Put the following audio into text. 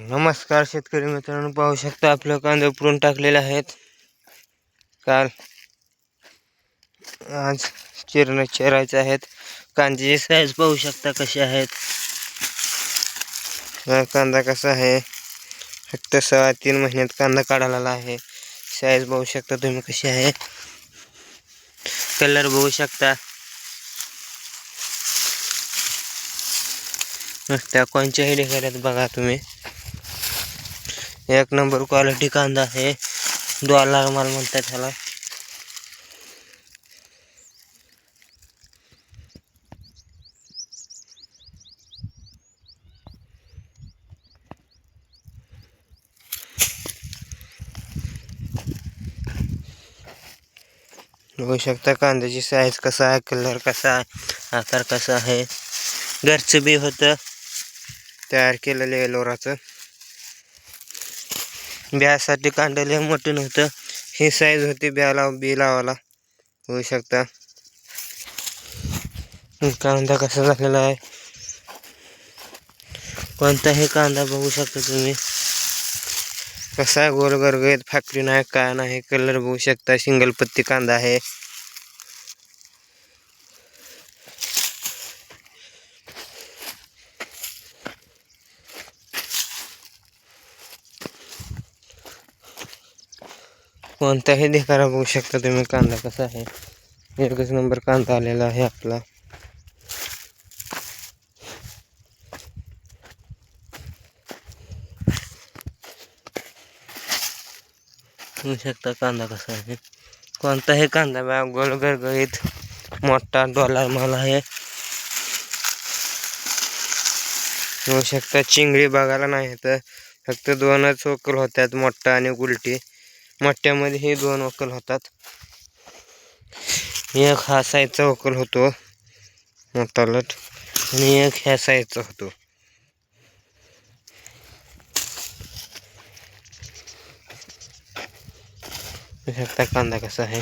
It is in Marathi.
नमस्कार शेतकरी मित्रांनो, पाहू शकता आपलं कांदे उकरून टाकलेले आहेत. काल आज चिरायचे आहेत. कांद्याची साईज पाहू शकता कशी आहेत. हा कांदा कसा आहे, फक्त 3.5 महिन्यात कांदा काढायला आहे. साईज पाहू शकता तुम्ही कशी आहे. कलर बघू शकता. त्या कोणत्याही ढेकऱ्यात बघा तुम्ही, एक नंबर क्वालिटी कांदा आहे. $2 माल म्हणतात ह्याला. बघू शकता कांद्याची साईज कसा आहे, कलर कसा आहे, आकार कसा आहे. घरचं बी होतं, तयार केलेलं एलोराचं. ब्यासाठी कांद्याला मोठं होतं. ही साईज होती बी लावायला. बघू शकता कांदा कसा झालेला आहे. कोणताही कांदा बघू शकता तुम्ही कसा आहे. गोल गरगरीत फॅक्टरी नाही, काय नाही. कलर बघू शकता, सिंगल पत्ती कांदा आहे. कोणताही ढेकरा बघू शकता तुम्ही कांदा कसा आहे. एकच नंबर कांदा आलेला आहे आपला. बघू शकता कांदा कसा आहे. कोणताही कांदा बघा, गोल गरगरीत मोठा $1 माल आहे. बघू शकता चिंगळी बघायला नाही तर फक्त 2च वक्कल होतात, मोठा आणि उलटी. मोठ्यामध्ये हे 2 वक्कल होतात. एक हा साईजचा वक्कल होतो मोठा लट, आणि एक ह्या साईजचा होतो. बघू शकता कांदा कसा आहे.